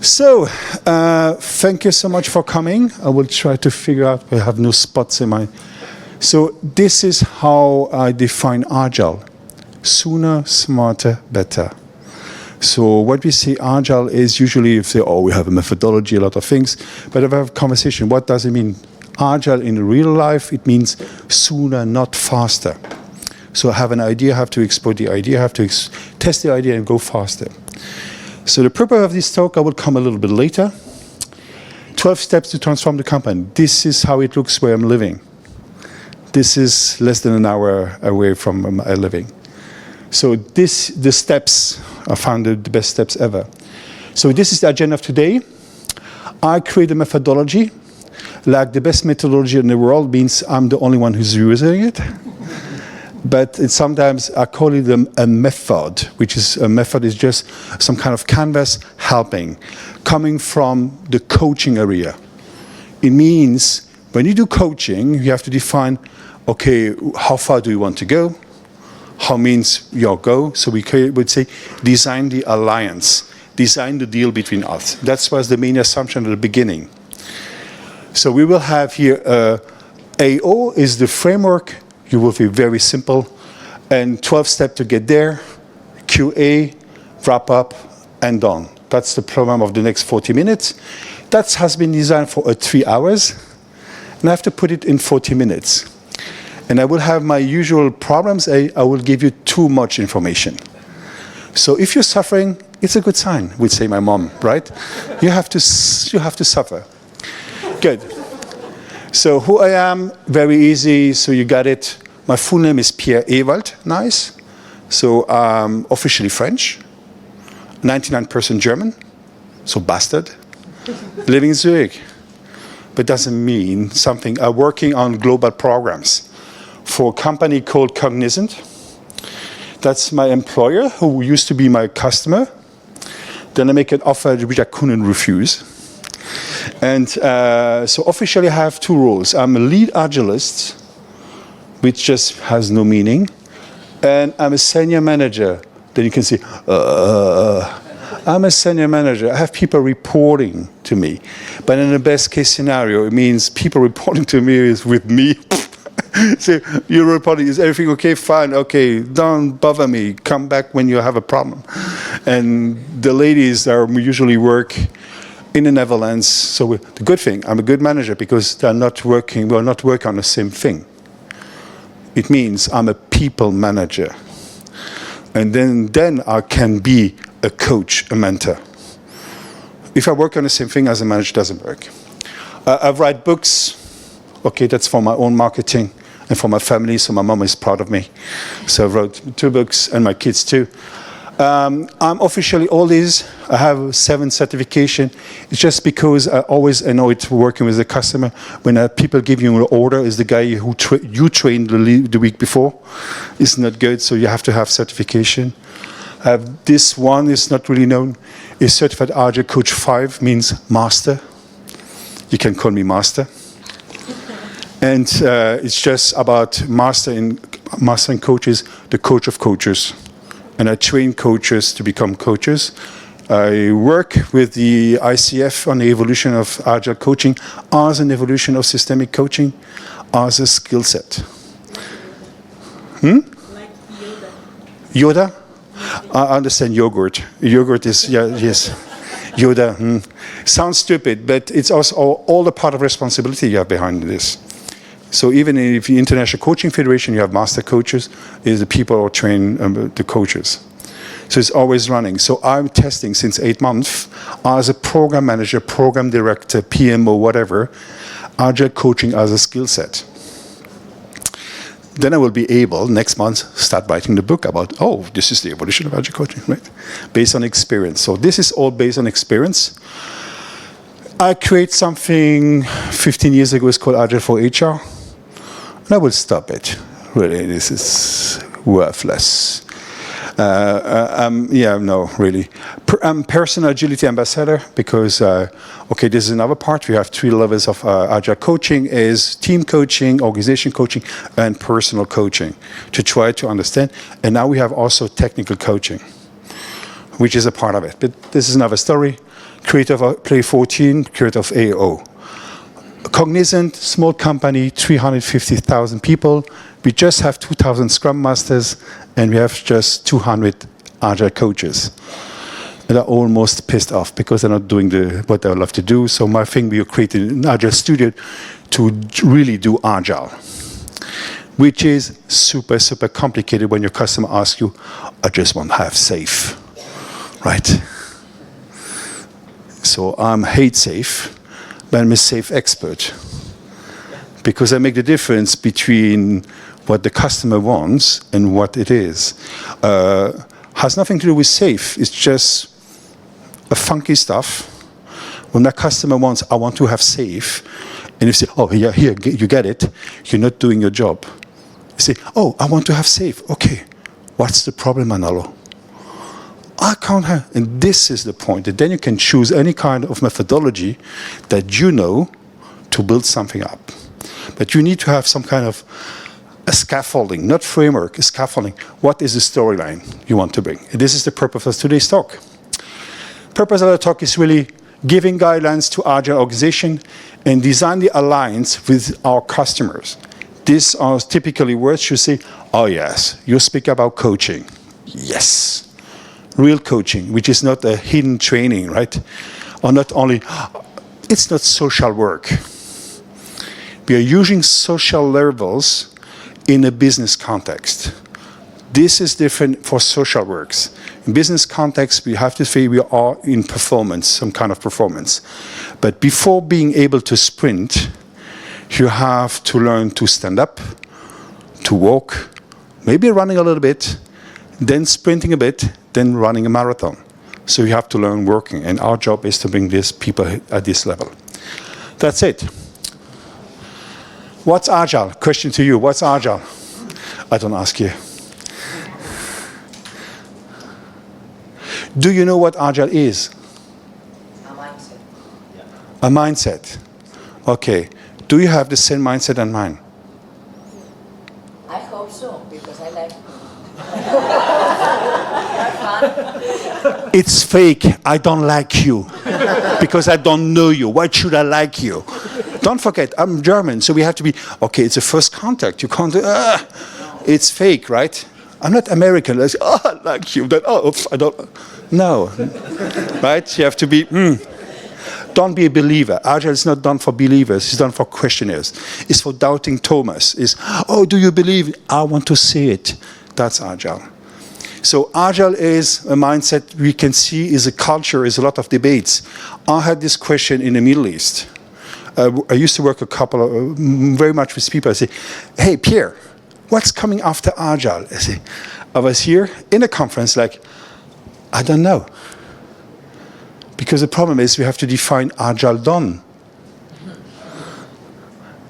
So, thank you so much for coming. I will try to figure out, I have no spots in my... So, this is how I define Agile. Sooner, smarter, better. So, what we see Agile is usually, if they, we have a methodology, a lot of things, but if I have a conversation, what does it mean? Agile in real life, it means sooner, not faster. So I have an idea, I have to exploit the idea, I have to test the idea and go faster. So the purpose of this talk, I will come a little bit later. 12 steps to transform the company. This is how it looks where I'm living. This is less than an hour away from where I'm living. So the steps, I found the best steps ever. So this is the agenda of today. I create a methodology. Like the best methodology in the world means I'm the only one who's using it. But sometimes I call it a method, which is a method is just some kind of canvas helping, coming from the coaching area. It means when you do coaching, you have to define, okay, how far do you want to go? How means your go? So we would say, design the alliance, design the deal between us. That was the main assumption at the beginning. So we will have here, AO is the framework. You will be very simple, and 12 steps to get there, QA, wrap up, and done. That's the program of the next 40 minutes. That has been designed for 3 hours, and I have to put it in 40 minutes. And I will have my usual problems. I will give you too much information. So if you're suffering, it's a good sign, would say my mom, right? You have to suffer. Good. So who I am, very easy, so you got it. My full name is Pierre Neis. So I'm officially French, 99% German, so bastard, living in Zurich. But doesn't mean something. I'm working on global programs for a company called Cognizant. That's my employer, who used to be my customer. Then I make an offer which I couldn't refuse. And so officially I have 2 roles. I'm a lead agilist, which just has no meaning. And I'm a senior manager. Then you can see, I'm a senior manager. I have people reporting to me. But in the best case scenario, it means people reporting to me is with me. So you're reporting, is everything okay? Fine, okay, don't bother me. Come back when you have a problem. And the ladies are usually work in the Netherlands. So the good thing, I'm a good manager because we're not working on the same thing. It means I'm a people manager. And then I can be a coach, a mentor. If I work on the same thing as a manager, it doesn't work. I write books. Okay, that's for my own marketing and for my family, so my mom is proud of me. So I wrote 2 books, and my kids too. I'm officially all these. I have 7 certification. It's just because I always annoyed working with the customer. When people give you an order, is the guy who you trained the week before. It's not good, so you have to have certification. This one is not really known. Is Certified Agile Coach 5, means master. You can call me master. And it's just about mastering coaches, the coach of coaches. And I train coaches to become coaches. I work with the ICF on the evolution of Agile coaching as an evolution of systemic coaching, as a skill set. Like Yoda. Yoda? I understand yogurt. Yogurt is, yeah, yes. Yoda. Sounds stupid, but it's also all the part of responsibility you have behind this. So even if the International Coaching Federation, you have master coaches, is the people who train the coaches. So it's always running. So I'm testing since 8 months as a program manager, program director, PMO, whatever, Agile coaching as a skill set. Then I will be able, next month, start writing the book about, this is the evolution of Agile coaching, right? Based on experience. So this is all based on experience. I created something 15 years ago, it's called Agile for HR. And I will stop it. Really, this is worthless. Really. I'm personal agility ambassador because, this is another part. We have 3 levels of Agile coaching: is team coaching, organization coaching, and personal coaching to try to understand. And now we have also technical coaching, which is a part of it. But this is another story. creator of Play 14, creator of AO. Cognizant, small company, 350,000 people. We just have 2,000 Scrum Masters, and we have just 200 Agile coaches. And they're almost pissed off because they're not doing what they love to do. So my thing, we created an Agile studio to really do Agile, which is super, super complicated when your customer asks you, I just want to have safe, right? So I'm hate safe, but I'm a safe expert because I make the difference between what the customer wants and what it is. Has nothing to do with safe. It's just a funky stuff. When that customer wants, I want to have safe, and you say, oh, yeah, here, you get it. You're not doing your job. You say, oh, I want to have safe. Okay, what's the problem, Manolo? I can't have, and this is the point. And then you can choose any kind of methodology that you know to build something up. But you need to have some kind of a scaffolding, not framework, a scaffolding. What is the storyline you want to bring? And this is the purpose of today's talk. Purpose of the talk is really giving guidelines to Agile organization and design the alliance with our customers. These are typically words you say, oh yes, you speak about coaching. Yes. Real coaching, which is not a hidden training, right? Or not only, it's not social work. We are using social levels in a business context. This is different for social works. In business context, we have to say we are in performance, some kind of performance. But before being able to sprint, you have to learn to stand up, to walk, maybe running a little bit, then sprinting a bit, then running a marathon. So you have to learn working, and our job is to bring these people at this level. That's it. What's Agile? Question to you, what's Agile? I don't ask you. Do you know what Agile is? A mindset. A mindset. Okay. Do you have the same mindset as mine? I hope so, because I like fun. It's fake. I don't like you because I don't know you. Why should I like you? Don't forget, I'm German, so we have to be, okay, it's a first contact. You can't, it's fake, right? I'm not American. I say, oh, I like you. Then, oh, oops, I don't. No, right? You have to be, don't be a believer. Agile is not done for believers. It's done for questioners. It's for doubting Thomas. It's, oh, do you believe? I want to see it. That's Agile. So Agile is a mindset we can see is a culture, is a lot of debates. I had this question in the Middle East. I used to work very much with people. I say, hey, Pierre, what's coming after Agile? I was here in a conference like, I don't know. Because the problem is we have to define Agile done.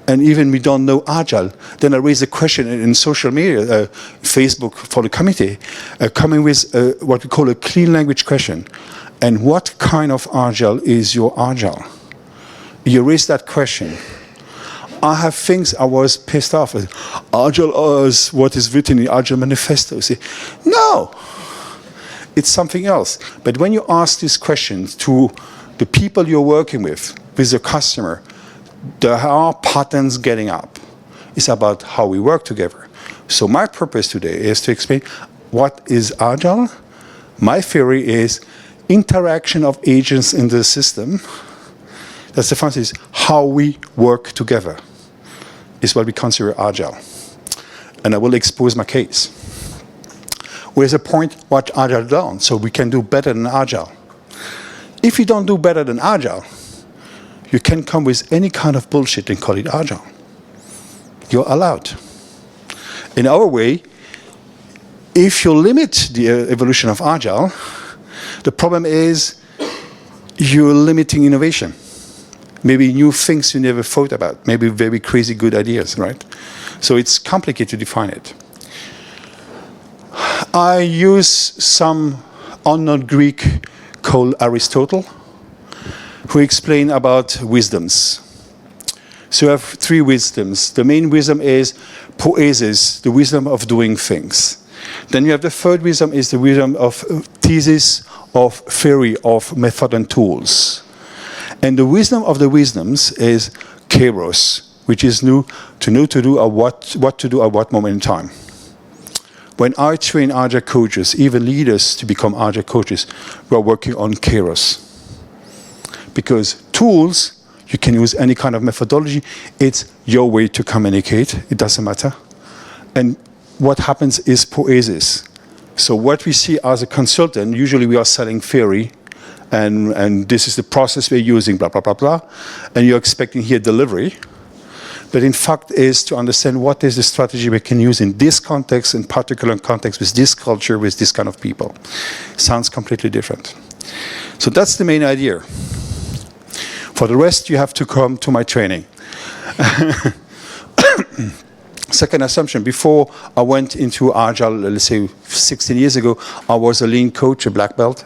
And even we don't know Agile. Then I raise a question in social media, Facebook for the committee, coming with what we call a clean language question. And what kind of Agile is your Agile? You raise that question. I have things I was pissed off with. Agile is what is written in the Agile Manifesto. You say, no, it's something else. But when you ask these questions to the people you're working with the customer, there are patterns getting up. It's about how we work together. So my purpose today is to explain what is Agile. My theory is interaction of agents in the system. That's the fun is how we work together is what we consider Agile. And I will expose my case. Where's the point what Agile done, so we can do better than Agile. If you don't do better than Agile, you can come with any kind of bullshit and call it Agile. You're allowed. In our way, if you limit the evolution of Agile, the problem is you're limiting innovation. Maybe new things you never thought about. Maybe very crazy good ideas, right? So it's complicated to define it. I use some unknown Greek called Aristotle, who explain about wisdoms. So you have three wisdoms. The main wisdom is poesis, the wisdom of doing things. Then you have the third wisdom is the wisdom of thesis of theory of method and tools. And the wisdom of the wisdoms is kairos, which is to know to do what to do at what moment in time. When I train Agile coaches, even leaders to become Agile coaches, we are working on kairos. Because tools, you can use any kind of methodology. It's your way to communicate. It doesn't matter. And what happens is poesis. So what we see as a consultant, usually we are selling theory, and this is the process we're using, blah, blah, blah, blah. And you're expecting here delivery. But in fact is to understand what is the strategy we can use in this context, in particular context, with this culture, with this kind of people. Sounds completely different. So that's the main idea. For the rest, you have to come to my training. Second assumption, before I went into Agile, let's say 16 years ago, I was a lean coach, a black belt.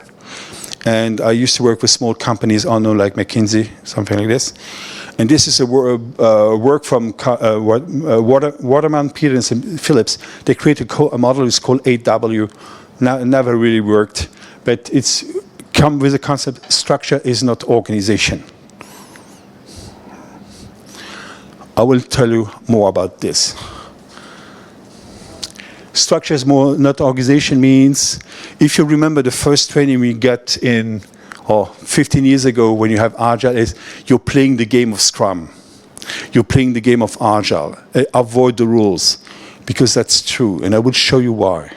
And I used to work with small companies, I know, like McKinsey, something like this. And this is a work from Waterman, Pierre, and Phillips. They created a model that's called 8W. Never really worked, but it's come with the concept, structure is not organization. I will tell you more about this. Structure is more, not organization means, if you remember the first training we got in 15 years ago when you have Agile, is you're playing the game of Scrum. You're playing the game of Agile. Avoid the rules, because that's true, and I will show you why.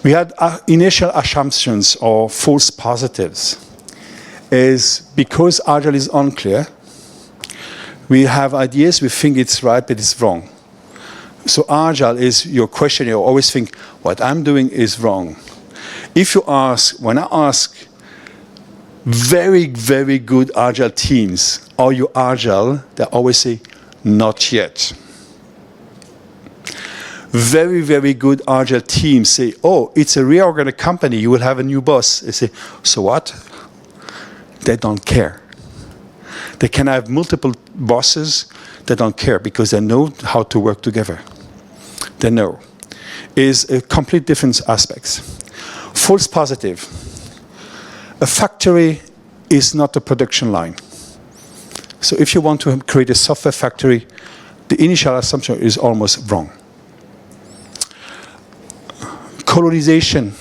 We had initial assumptions or false positives. Is because Agile is unclear, we have ideas, we think it's right, but it's wrong. So Agile is your question, you always think, what I'm doing is wrong. If you ask, when I ask very, very good Agile teams, are you Agile? They always say, not yet. Very, very good Agile teams say, oh, it's a reorganized company, you will have a new boss. They say, so what? They don't care. They can have multiple bosses, they don't care because they know how to work together. They know. Is a complete different aspects. False positive. A factory is not a production line. So if you want to create a software factory, the initial assumption is almost wrong. Colonization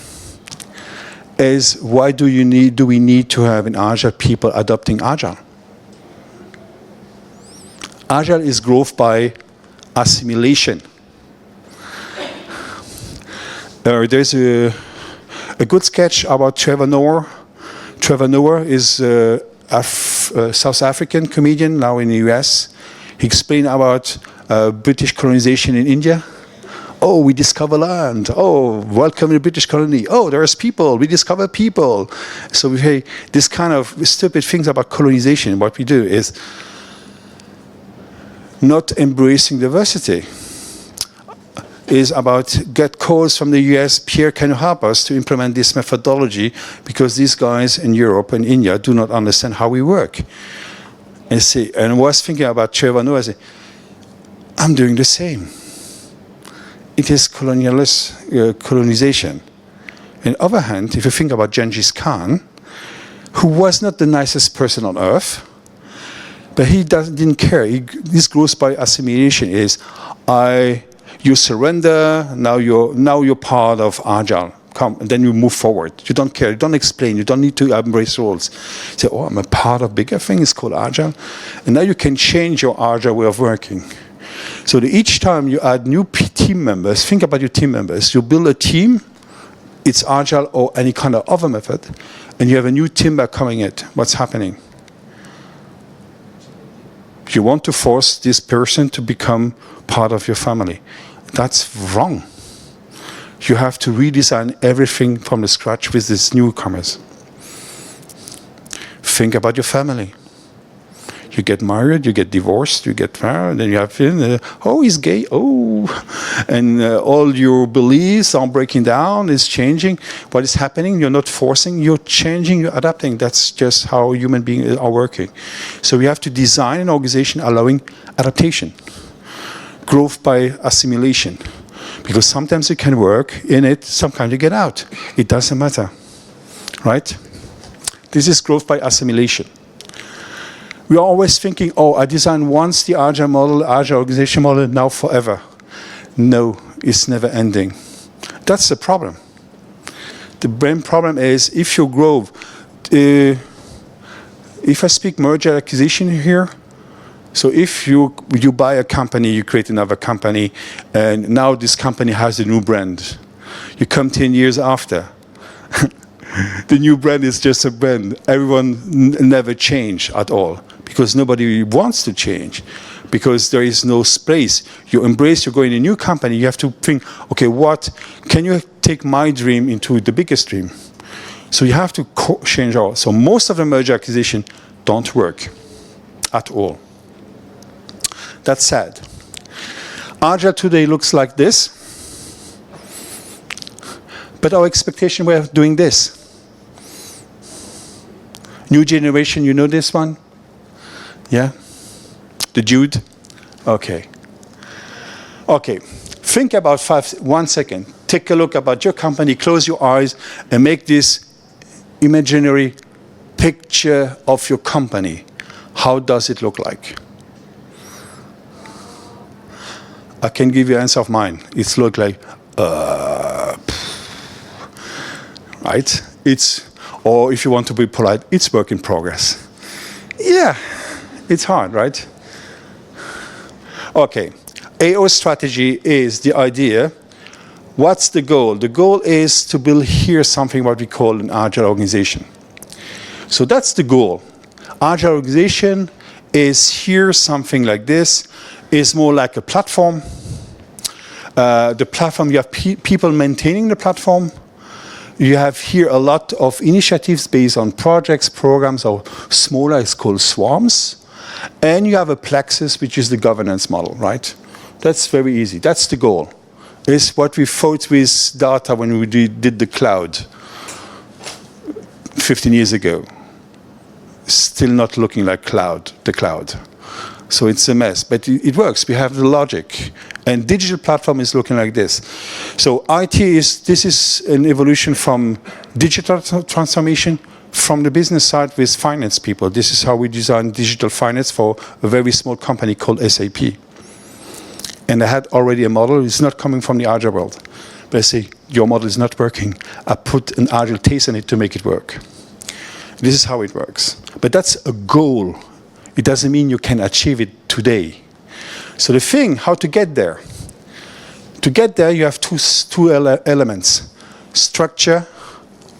is why do we need to have in Agile people adopting Agile? Agile is growth by assimilation. There's a good sketch about Trevor Noah. Trevor Noah is a South African comedian now in the US. He explained about British colonization in India. Oh, we discover land. Oh, welcome to the British colony. Oh, there's people. We discover people. So we say this kind of stupid things about colonization. What we do is not embracing diversity. Is about get calls from the US, Pierre, can you help us to implement this methodology because these guys in Europe and India do not understand how we work. And I was thinking about Trevor Noah, I said, I'm doing the same. It is colonization. On the other hand, if you think about Genghis Khan, who was not the nicest person on earth, but he didn't care. This growth by assimilation is, you surrender, now you're part of Agile. Come, and then you move forward. You don't care, you don't explain, you don't need to embrace roles. You say, oh, I'm a part of bigger thing, it's called Agile. And now you can change your Agile way of working. So each time you add new team members, think about your team members. You build a team, it's Agile or any kind of other method, and you have a new team member coming in. What's happening? You want to force this person to become part of your family. That's wrong. You have to redesign everything from the scratch with these newcomers. Think about your family. You get married, you get divorced, you get married, then you have, oh, he's gay, oh. And all your beliefs are breaking down, it's changing. What is happening? You're not forcing, you're changing, you're adapting. That's just how human beings are working. So we have to design an organization allowing adaptation. Growth by assimilation. Because sometimes you can work in it, sometimes you get out. It doesn't matter, right? This is growth by assimilation. We are always thinking, oh, I designed once the Agile model, Agile organization model, now forever. No, it's never ending. That's the problem. The main problem is if you grow, if I speak merger acquisition here, so if you buy a company, you create another company, and now this company has a new brand. You come 10 years after. The new brand is just a brand. Everyone never change at all because nobody wants to change because there is no space. You embrace, you go in a new company, you have to think, okay, what can you take my dream into the biggest dream? So you have to change all. So most of the merger acquisition don't work at all. That's sad. Agile today looks like this, but our expectation we're doing this. New generation, you know this one? Yeah? The Jude? Okay. Okay. Think about 1 second. Take a look about your company, close your eyes, and make this imaginary picture of your company. How does it look like? I can give you an answer of mine. It's look like, right? Or if you want to be polite, it's work in progress. Yeah, it's hard, right? Okay, AO strategy is the idea. What's the goal? The goal is to build here something what we call an Agile organization. So that's the goal. Agile organization is here something like this. Is more like a platform. The platform, you have people maintaining the platform. You have here a lot of initiatives based on projects, programs, or smaller, it's called swarms. And you have a plexus, which is the governance model, right? That's very easy. That's the goal. It's what we thought with data when we did the cloud 15 years ago. Still not looking like the cloud. So it's a mess, but it works. We have the logic. And digital platform is looking like this. So this is an evolution from digital transformation from the business side with finance people. This is how we design digital finance for a very small company called SAP. And I had already a model. It's not coming from the Agile world. But I say, your model is not working. I put an Agile taste in it to make it work. This is how it works. But that's a goal. It doesn't mean you can achieve it today. So the thing, how to get there? To get there, you have two elements. Structure,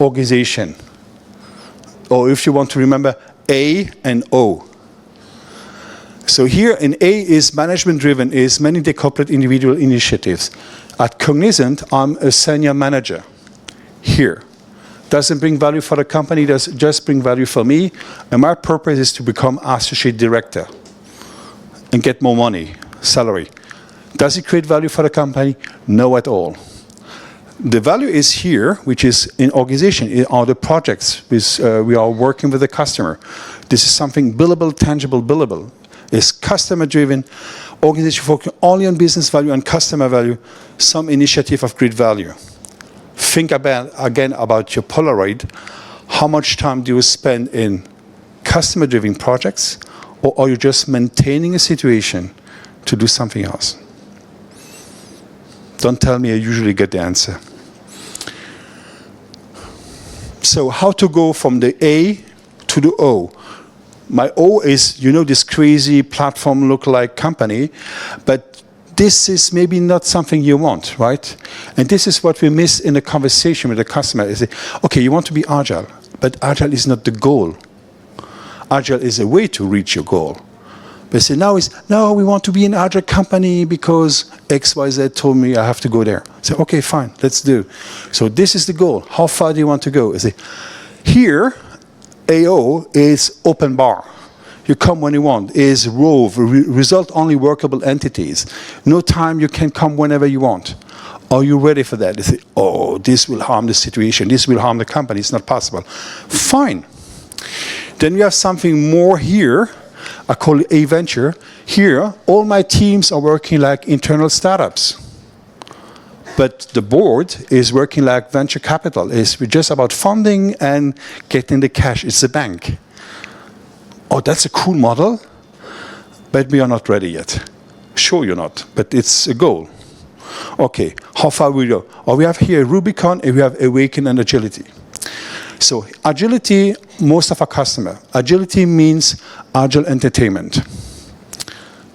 organization. Or if you want to remember, A and O. So here in A is management-driven, is many decoupled individual initiatives. At Cognizant, I'm a senior manager. Here. Doesn't bring value for the company, does just bring value for me. And my purpose is to become associate director and get more money, salary. Does it create value for the company? No at all. The value is here, which is in organization, are the projects. We are working with the customer. This is something billable, tangible, billable. It's customer-driven, organization focusing only on business value and customer value, some initiative of great value. Think again about your Polaroid. How much time do you spend in customer-driven projects, or are you just maintaining a situation to do something else? Don't tell me I usually get the answer. So how to go from the A to the O? My O is, this crazy platform look-alike company, but this is maybe not something you want, right? And this is what we miss in the conversation with the customer. Is okay, you want to be Agile, but Agile is not the goal. Agile is a way to reach your goal. But say no, we want to be an Agile company because XYZ told me I have to go there. Say, okay, fine, let's do. So this is the goal. How far do you want to go? I say, here, AO is open bar. You come when you want. Is ROVE, result-only workable entities. No time, you can come whenever you want. Are you ready for that? They say, oh, this will harm the situation. This will harm the company. It's not possible. Fine. Then we have something more here. I call it a venture. Here, all my teams are working like internal startups. But the board is working like venture capital. It's just about funding and getting the cash. It's a bank. Oh, that's a cool model, but we are not ready yet. Sure you're not, but it's a goal. Okay, how far we go? Oh, we have here Rubicon and we have Awaken and Agility. So agility, most of our customer. Agility means agile entertainment.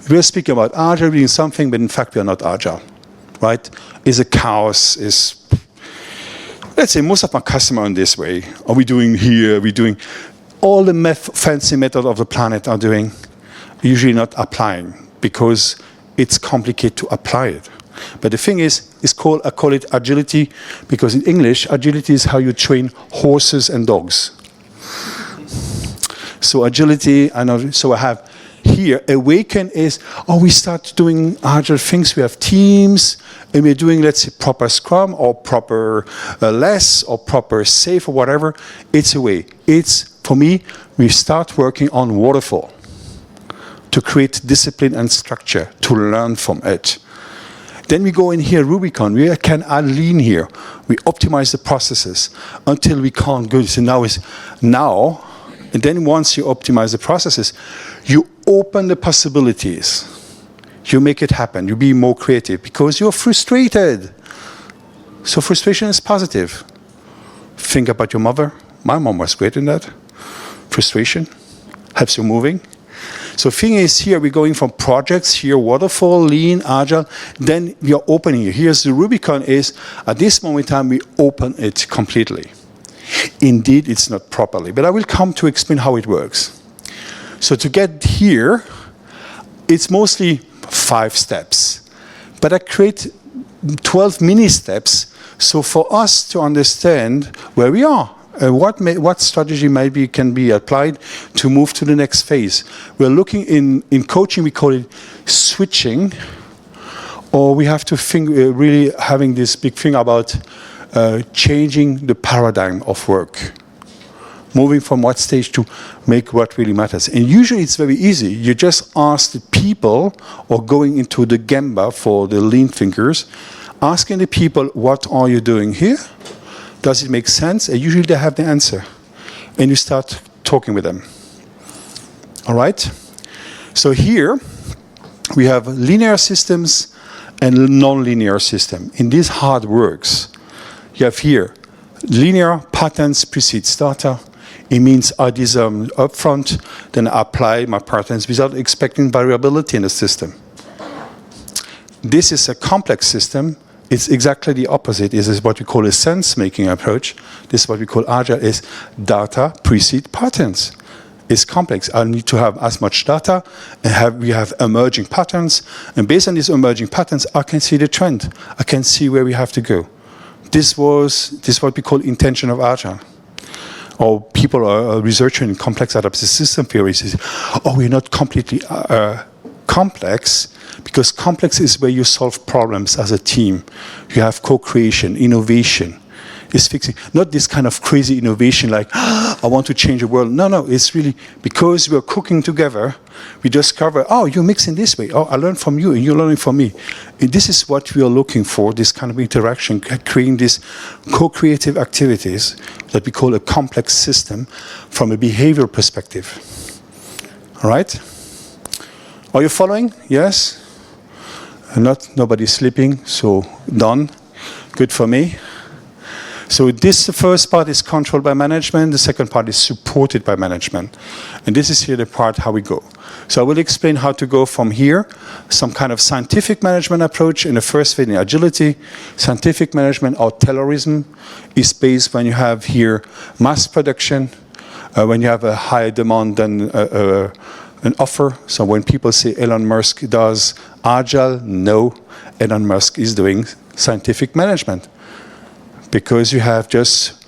We're speaking about agile being something, but in fact we are not agile, right? Is a chaos, let's say most of my customer in this way. Are we doing here, are we doing, all the fancy method of the planet are doing, usually not applying, because it's complicated to apply it. But the thing is, I call it agility, because in English, agility is how you train horses and dogs. So agility, so I have here, Awaken is, we start doing agile things, we have teams, and we're doing, let's say, proper Scrum, or proper less, or proper safe, or whatever. It's a way. It's, for me, we start working on waterfall to create discipline and structure, to learn from it. Then we go in here, Rubicon, we can add lean here. We optimize the processes until we can't go. So now, and then once you optimize the processes, you open the possibilities. You make it happen. You be more creative because you're frustrated. So frustration is positive. Think about your mother. My mom was great in that. Frustration helps you moving. So thing is, here we're going from projects, here waterfall, lean, agile, then we are opening it. Here's the Rubicon is, at this moment in time, we open it completely. Indeed, it's not properly, but I will come to explain how it works. So to get here, it's mostly 5 steps, but I create 12 mini steps, so for us to understand where we are. What strategy maybe can be applied to move to the next phase? We're looking in coaching, we call it switching, or we have to think really having this big thing about changing the paradigm of work. Moving from what stage to make what really matters. And usually it's very easy. You just ask the people, or going into the Gemba for the lean thinkers, asking the people, what are you doing here? Does it make sense? And usually they have the answer. And you start talking with them. All right? So here we have linear systems and non-linear system. In these hard works, you have here linear patterns precedes data. It means I design upfront, then I apply my patterns without expecting variability in the system. This is a complex system. It's exactly the opposite. This is what we call a sense-making approach. This is what we call Agile, is data precede patterns. It's complex. I need to have as much data, and we have emerging patterns, and based on these emerging patterns, I can see the trend. I can see where we have to go. This is what we call intention of Agile. Or people are researching complex adaptive system theories. We're not completely complex, because complex is where you solve problems as a team. You have co-creation, innovation. It's fixing, not this kind of crazy innovation like, I want to change the world. No, it's really because we're cooking together, we discover, you're mixing this way. I learn from you and you're learning from me. And this is what we are looking for, this kind of interaction, creating these co-creative activities that we call a complex system from a behavioral perspective. All right? Are you following? Yes? Nobody's sleeping, so done. Good for me. So the first part is controlled by management. The second part is supported by management. And this is here the part how we go. So I will explain how to go from here, some kind of scientific management approach in the first phase in agility. Scientific management or Taylorism is based when you have here mass production, when you have a higher demand than an offer. So when people say Elon Musk does Agile, no, Elon Musk is doing scientific management. Because you have just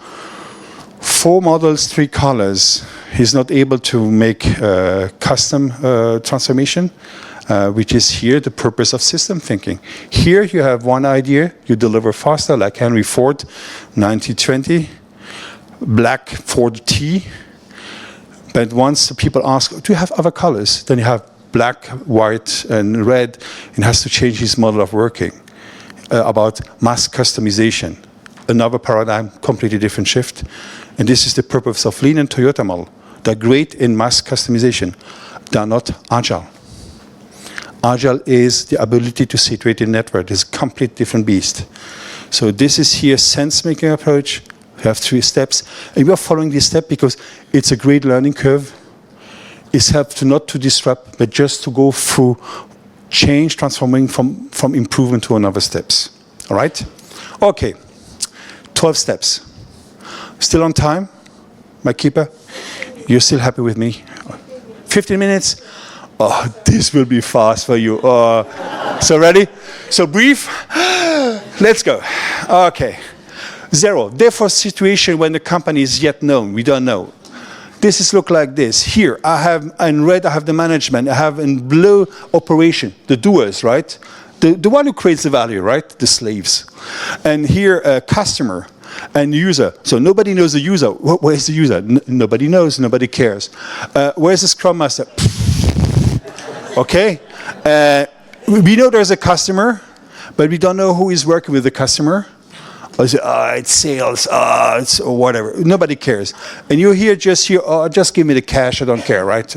4 models, 3 colors. He's not able to make custom transformation, which is here the purpose of system thinking. Here you have one idea, you deliver faster, like Henry Ford, 1920, black Ford T. But once the people ask, do you have other colors? Then you have black, white, and red, and has to change his model of working. about mass customization. Another paradigm, completely different shift. And this is the purpose of Lean and Toyota model. They're great in mass customization. They're not agile. Agile is the ability to situate in network. It's a complete different beast. So this is here sense-making approach. We have 3 steps. And we are following this step because it's a great learning curve. It's helped to not to disrupt, but just to go through change, transforming from improvement to another steps. All right? Okay. 12 steps. Still on time? My keeper? You're still happy with me? 15 minutes? Oh, this will be fast for you. So ready? So brief. Let's go. Okay. 0. Therefore, situation when the company is yet known. We don't know. This is look like this. Here, I have in red, I have the management. I have in blue operation, the doers, right? The one who creates the value, right? The slaves. And here, customer and user. So nobody knows the user. Where's the user? Nobody knows. Nobody cares. Where's the Scrum Master? Okay. We know there's a customer, but we don't know who is working with the customer. Or say, it's sales, it's or whatever. Nobody cares. And you hear just here, just give me the cash, I don't care, right?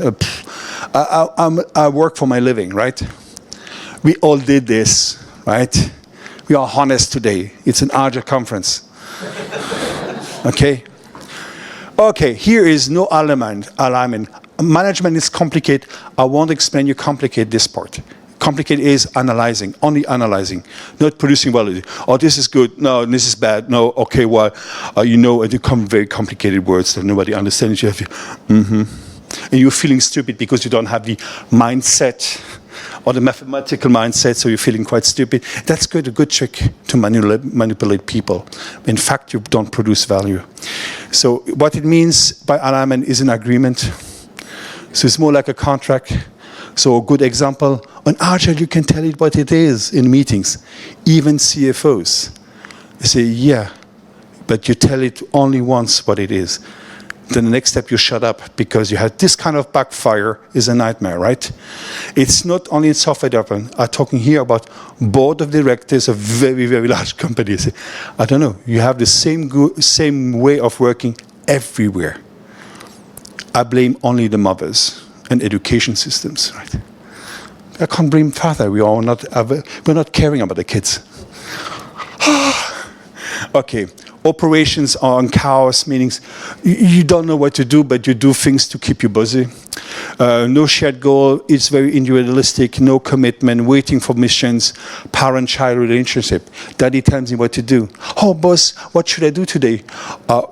I work for my living, right? We all did this, right? We are honest today. It's an Agile conference. Okay? Okay, here is no alignment. Management is complicated. I won't explain you complicate this part. Complicate is analyzing, only analyzing, not producing value. Oh, this is good. No, this is bad. No, okay, well, you know, and you come very complicated words that nobody understands. You have, and you're feeling stupid because you don't have the mindset or the mathematical mindset, so you're feeling quite stupid. That's good, a good trick to manipulate people. In fact, you don't produce value. So what it means by alignment is an agreement. So it's more like a contract. So a good example, on Agile you can tell it what it is in meetings. Even CFOs. They say, yeah, but you tell it only once what it is. Then the next step you shut up because you had this kind of backfire is a nightmare, right? It's not only in software development. I'm talking here about board of directors of very, very large companies. I don't know, you have the same way of working everywhere. I blame only the mothers and education systems, right? I can't blame father. We're not caring about the kids. Okay, operations are on chaos, meaning you don't know what to do, but you do things to keep you busy. No shared goal, it's very individualistic, no commitment, waiting for missions, parent-child relationship. Daddy tells me what to do. Oh, boss, what should I do today?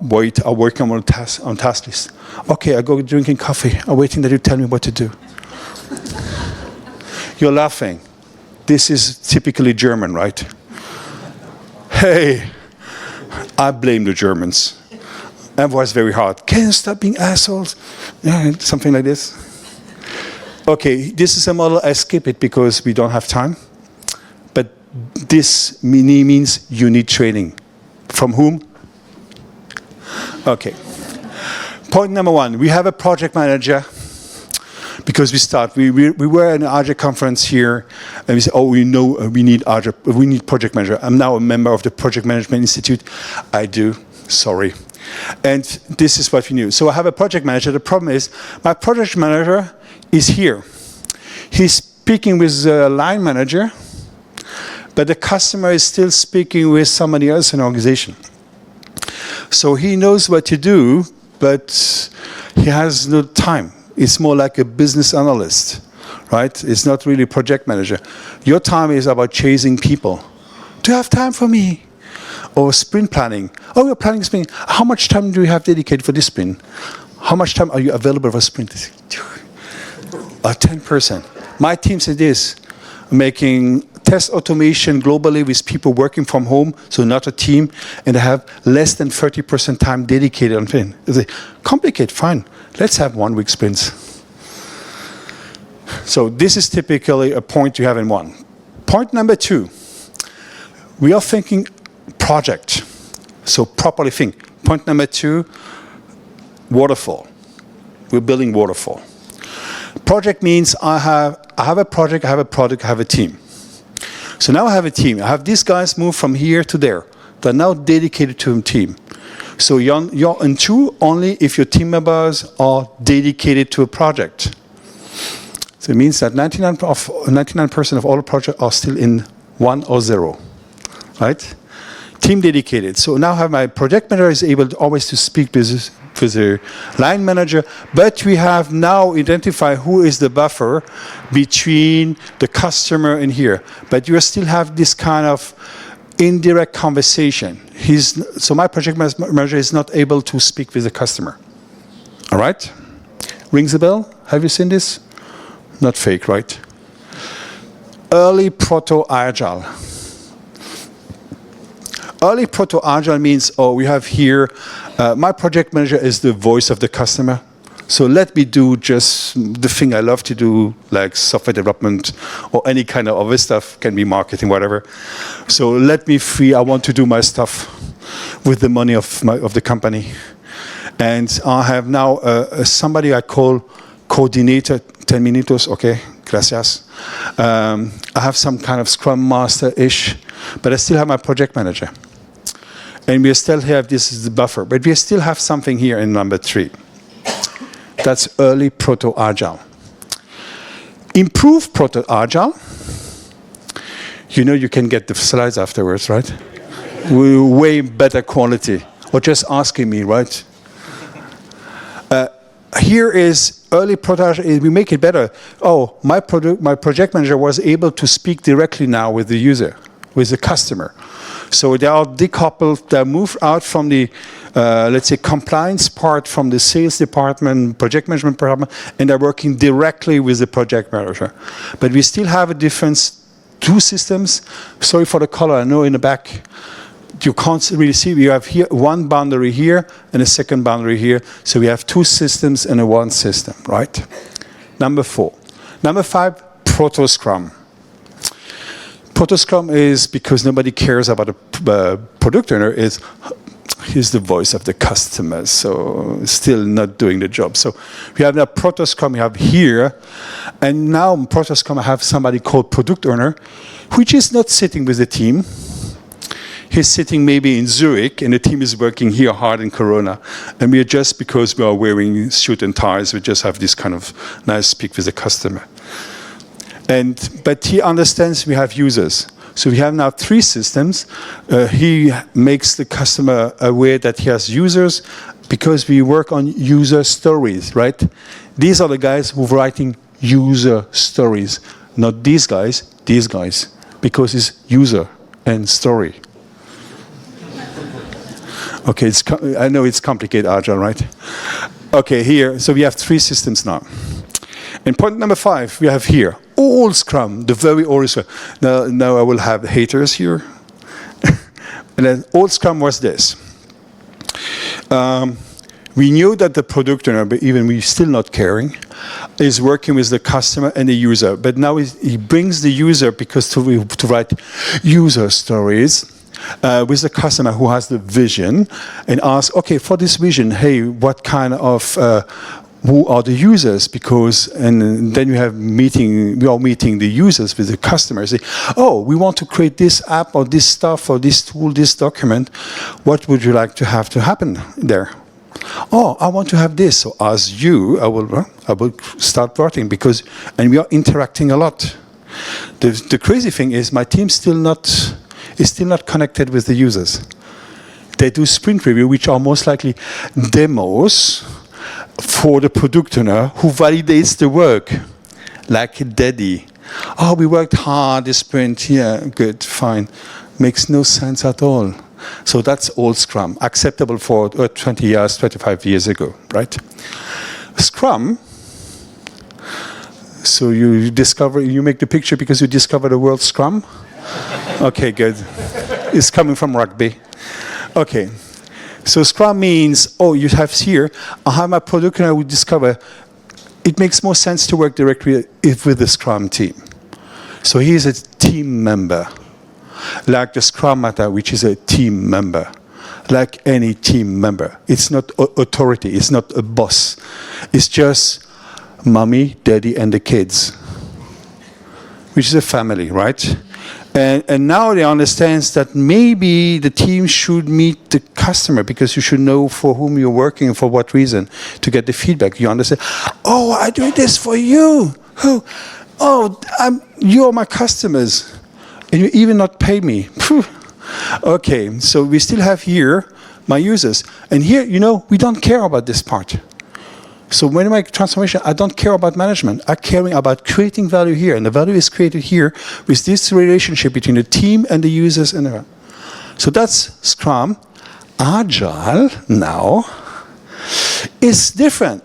Wait, I'm working on task list. Okay, I go drinking coffee. I'm waiting that you tell me what to do. You're laughing. This is typically German, right? Hey, I blame the Germans. That was very hard. Can you stop being assholes? Yeah, something like this. Okay, this is a model. I skip it because we don't have time. But this means you need training. From whom? Okay. Point number 1, we have a project manager. Because we were at an Agile conference here, and we said, oh, we know we need Agile, we need project manager. I'm now a member of the Project Management Institute. I do, sorry. And this is what we knew. So I have a project manager. The problem is, my project manager is here. He's speaking with the line manager, but the customer is still speaking with somebody else in the organization. So he knows what to do, but he has no time. It's more like a business analyst, right? It's not really a project manager. Your time is about chasing people. Do you have time for me? Or sprint planning. Oh, you're planning sprint. How much time do you have dedicated for this sprint? How much time are you available for sprint? 10%. My team said this, making test automation globally with people working from home, so not a team, and they have less than 30% time dedicated on things. They complicate, fine. Let's have 1 week sprints. So this is typically a point you have in 1. Point number 2, we are thinking project. So properly think. Point number 2, waterfall. We're building waterfall. Project means I have a project, I have a product, I have a team. So now I have a team. I have these guys move from here to there. They're now dedicated to a team. So you're in two only if your team members are dedicated to a project. So it means that 99% of all the projects are still in 1 or 0, right? Team dedicated. So now I have my project manager is able to always to speak with the line manager, but we have now identified who is the buffer between the customer and here. But you still have this kind of indirect conversation. So my project manager is not able to speak with the customer. All right? Rings a bell? Have you seen this? Not fake, right? Early proto-agile. Early proto-agile means, we have here, my project manager is the voice of the customer. So let me do just the thing I love to do, like software development or any kind of other stuff, can be marketing, whatever. So let me free, I want to do my stuff with the money of the company. And I have now somebody I call coordinator, 10 minutos, okay, gracias. I have some kind of Scrum Master-ish, but I still have my project manager. And we still have this is the buffer, but we still have something here in number 3. That's early proto-agile. Improved proto-agile. You know you can get the slides afterwards, right? Way better quality. Or just asking me, right? Here is early proto-agile. We make it better. Oh, my project manager was able to speak directly now with the user, with the customer. So they are decoupled, they move out from the, let's say, compliance part from the sales department, project management department, and they're working directly with the project manager. But we still have a difference, 2 systems. Sorry for the color, I know in the back, you can't really see, we have here one boundary here and a second boundary here. So we have 2 systems and a 1 system, right? Number 4. Number 5, proto-scrum. Proto-scrum is because nobody cares about a product owner, he's the voice of the customer, so still not doing the job. So we have that proto-scrum we have here, and now in proto-scrum I have somebody called product owner, which is not sitting with the team. He's sitting maybe in Zurich, and the team is working here hard in Corona. And we are just, because we are wearing suit and ties, we just have this kind of nice speak with the customer. But he understands we have users. So we have now 3 systems. He makes the customer aware that he has users because we work on user stories, right? These are the guys who are writing user stories, not these guys, because it's user and story. Okay, I know it's complicated, Agile, right? Okay, here, so we have 3 systems now. And point number 5, we have here, old Scrum, the very old Scrum. Now I will have haters here. And then old Scrum was this. We knew that the product owner, but even we still not caring, is working with the customer and the user. But now he brings the user because to write user stories with the customer who has the vision and ask, okay, for this vision, hey, what kind of who are the users? Because, and then we are meeting the users with the customers. Say, oh, we want to create this app or this stuff or this tool, this document. What would you like to have to happen there? Oh, I want to have this. So as you, I will start writing and we are interacting a lot. The crazy thing is my team is still not connected with the users. They do sprint review, which are most likely demos for the product owner who validates the work, like a daddy. Oh, we worked hard this sprint. Yeah, good, fine. Makes no sense at all. So that's old Scrum, acceptable for 20 years, 25 years ago, right? Scrum, so you make the picture because you discover the word Scrum? Okay, good. It's coming from rugby. Okay. So Scrum means, oh, you have here, I have my product and I will discover it makes more sense to work directly with the Scrum team. So he is a team member, like the Scrum Master, which is a team member, like any team member. It's not authority, it's not a boss. It's just mommy, daddy, and the kids, which is a family, right? And now they understand that maybe the team should meet the customer because you should know for whom you're working and for what reason to get the feedback. You understand, oh, I do this for you. Oh, you're my customers. And you even not pay me. Okay, so we still have here my users. And here, we don't care about this part. So when I make transformation, I don't care about management. I care about creating value here. And the value is created here with this relationship between the team and the users. So that's Scrum. Agile now is different.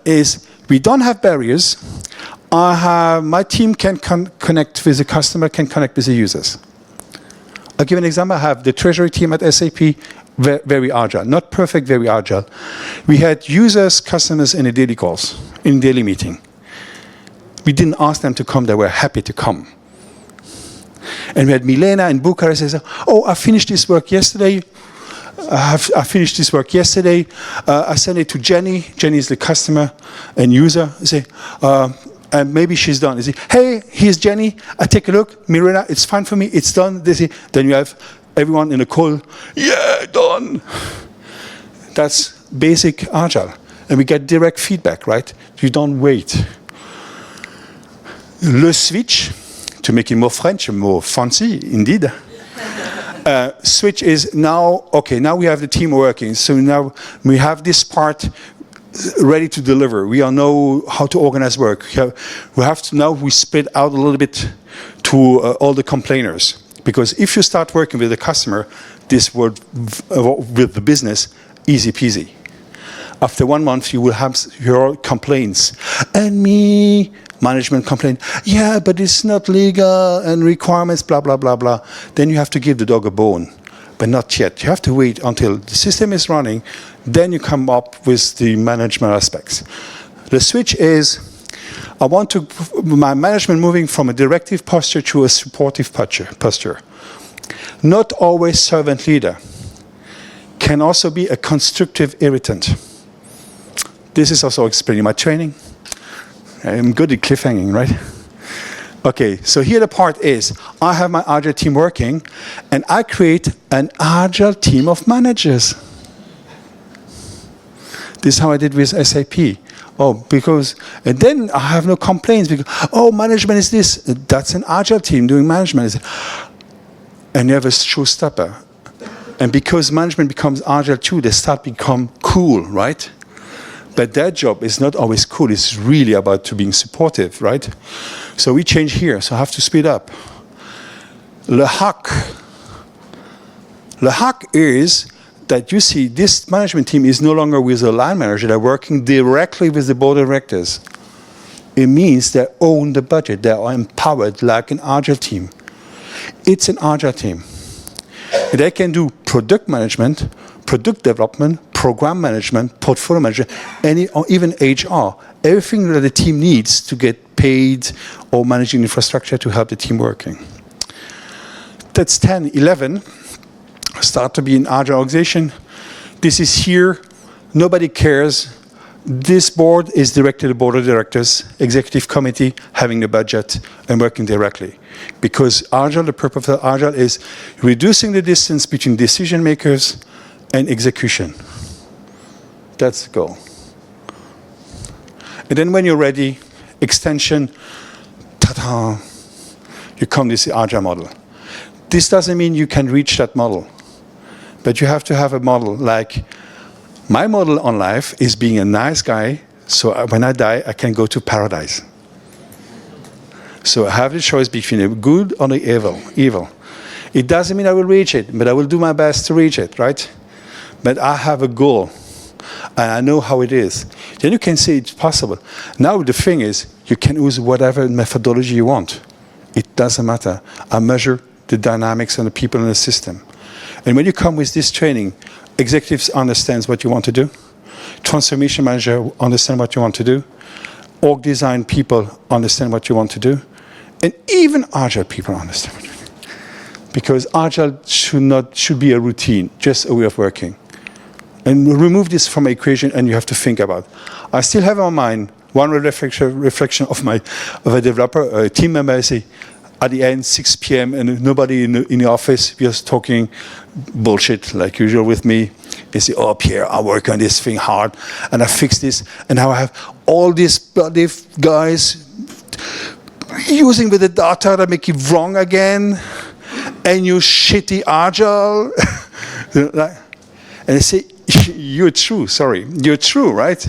We don't have barriers. My team can connect with the customer, can connect with the users. I'll give an example. I have the treasury team at SAP, very agile. Not perfect, very agile. We had users, customers in a daily calls, in a daily meeting. We didn't ask them to come, they were happy to come. And we had Milena in Bucharest says, oh, I finished this work yesterday. I finished this work yesterday. I sent it to Jenny. Jenny is the customer and user. I say, and maybe she's done. They say, hey, here's Jenny. I take a look. Mirena, it's fine for me. It's done. They say, then you have everyone in a call. Yeah, done. That's basic Agile. And we get direct feedback, right? You don't wait. Le switch, to make it more French, more fancy, indeed. Switch is now, okay, now we have the team working. So now we have this part ready to deliver. We all know how to organize work. We have to now we spread out a little bit to all the complainers. Because if you start working with the customer, this word with the business, easy peasy. After 1 month, you will have your complaints. And me, management complaint, yeah, but it's not legal and requirements, blah, blah, blah, blah. Then you have to give the dog a bone. But not yet. You have to wait until the system is running. Then you come up with the management aspects. The switch is, I want my management moving from a directive posture to a supportive posture. Not always servant leader. Can also be a constructive irritant. This is also explained in my training. I'm good at cliffhanging, right? Okay, so here the part is, I have my Agile team working, and I create an Agile team of managers. This is how I did with SAP. Oh, and then I have no complaints, because, oh, management is this. That's an Agile team doing management. And you have a showstopper. And because management becomes Agile too, they start to become cool, right? But their job is not always cool. It's really about to being supportive, right? So we change here. So I have to speed up. Le hack. Le hack is that you see this management team is no longer with a line manager. They're working directly with the board of directors. It means they own the budget. They are empowered like an Agile team. It's an Agile team. They can do product management, product development, program management, portfolio management, or even HR. Everything that the team needs to get paid or managing infrastructure to help the team working. That's 10, 11. Start to be an Agile organization. This is here. Nobody cares. This board is directed to the board of directors, executive committee, having the budget and working directly. Because Agile, the purpose of Agile is reducing the distance between decision makers and execution. That's the goal. And then when you're ready, extension, ta-da, you come to the Agile model. This doesn't mean you can reach that model. But you have to have a model like, my model on life is being a nice guy, so when I die, I can go to paradise. So I have the choice between the good or the evil. It doesn't mean I will reach it, but I will do my best to reach it, right? But I have a goal, and I know how it is. Then you can say it's possible. Now the thing is, you can use whatever methodology you want. It doesn't matter. I measure the dynamics and the people in the system. And when you come with this training, executives understand what you want to do. Transformation manager understand what you want to do. Org design people understand what you want to do. And even Agile people understand what you want to do. Because Agile should be a routine, just a way of working. And remove this from the equation and you have to think about. I still have on mind one reflection of a developer, a team member. I say, at the end, 6 p.m., and nobody in the office, just talking bullshit, like usual with me. They say, oh, Pierre, I work on this thing hard, and I fix this, and now I have all these bloody guys using with the data to make it wrong again, and you shitty Agile. And I say, you're true, right?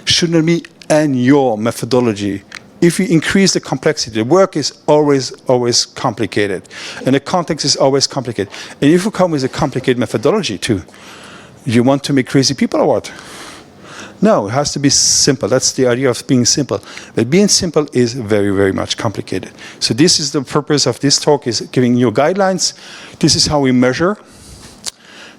Shouldn't it be and your methodology? If you increase the complexity, the work is always complicated. And the context is always complicated. And if you come with a complicated methodology too, you want to make crazy people or what? No, it has to be simple. That's the idea of being simple. But being simple is very, very much complicated. So this is the purpose of this talk, is giving you guidelines. This is how we measure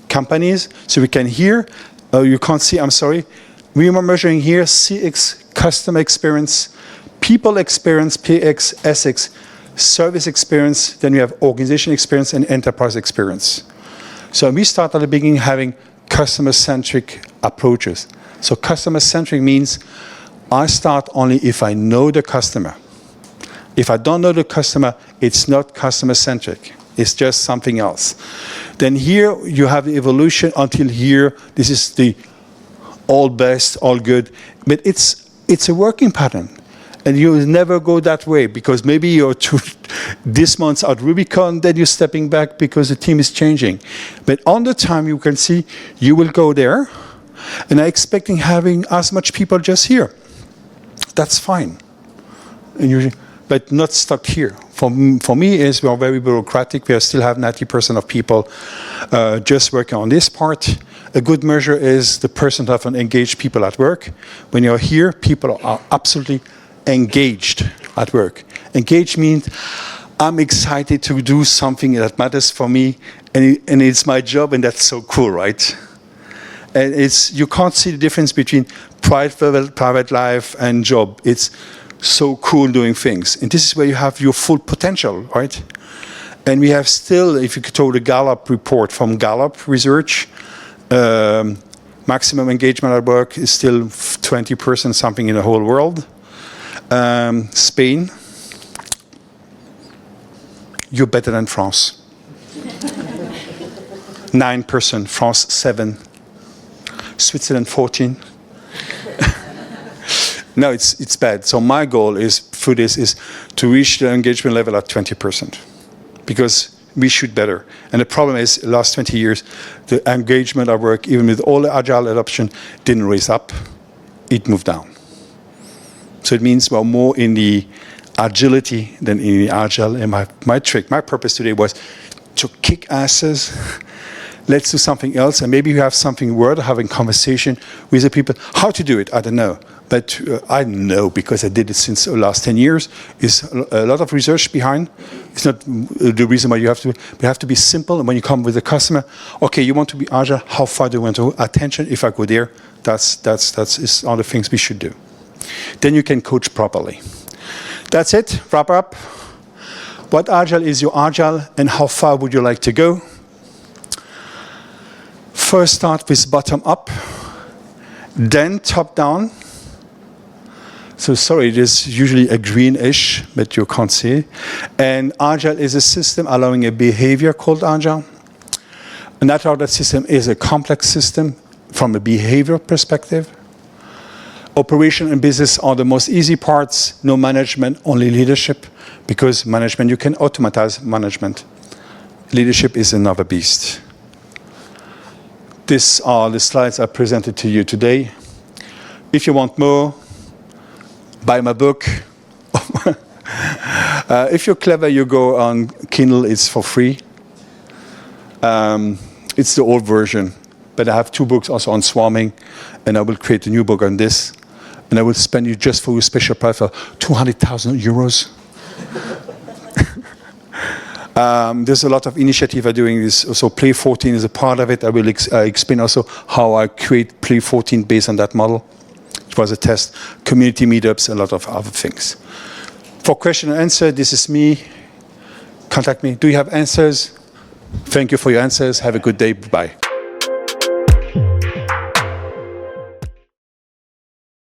companies. So we can hear, you can't see, I'm sorry. We are measuring here CX, customer experience, people experience, PX, SX, service experience, then we have organization experience and enterprise experience. So we start at the beginning having customer-centric approaches. So customer-centric means I start only if I know the customer. If I don't know the customer, it's not customer-centric. It's just something else. Then here you have the evolution until here. This is the all best, all good. But it's a working pattern. And you never go that way, because maybe you're this month's at Rubicon, then you're stepping back because the team is changing. But on the time, you can see you will go there, and I'm expecting having as much people just here. That's fine. And but not stuck here. For me, is we are very bureaucratic. We still have 90% of people just working on this part. A good measure is the percent of engaged people at work. When you're here, people are absolutely engaged at work. Engaged means I'm excited to do something that matters for me, and it's my job, and that's so cool, right? And you can't see the difference between private life and job. It's so cool doing things, and this is where you have your full potential, right? And we have still, if you could tell the Gallup report from Gallup Research, maximum engagement at work is still 20% something in the whole world. Spain, you're better than France. 9%, France 7%, Switzerland 14%. No, it's bad. So my goal is through this is to reach the engagement level at 20%, because we should better. And the problem is, last 20 years, the engagement at work, even with all the Agile adoption, didn't raise up, it moved down. So it means we're more in the agility than in the Agile. And my purpose today was to kick asses. Let's do something else. And maybe you have something worth having conversation with the people. How to do it, I don't know. But I know, because I did it since the last 10 years. Is a lot of research behind. It's not the reason why you have to be simple. And when you come with a customer, okay, you want to be Agile, how far do you want to go? Attention, if I go there, that's all the things we should do. Then you can coach properly. That's it, wrap up. What Agile is your Agile, and how far would you like to go? First start with bottom up, then top down. So sorry, it is usually a greenish, but you can't see. And Agile is a system allowing a behavior called Agile. And that system is a complex system from a behavior perspective. Operation and business are the most easy parts. No management, only leadership. Because management, you can automatize management. Leadership is another beast. These are the slides I presented to you today. If you want more, buy my book. If you're clever, you go on Kindle, it's for free. It's the old version. But I have 2 books also on swarming, and I will create a new book on this. And I will spend you just for your special price for 200,000 euros. There's a lot of initiative are doing this. So Play 14 is a part of it. I will explain also how I create Play 14 based on that model. It was a test. Community meetups, a lot of other things. For question and answer, this is me. Contact me. Do you have answers? Thank you for your answers. Have a good day. Bye.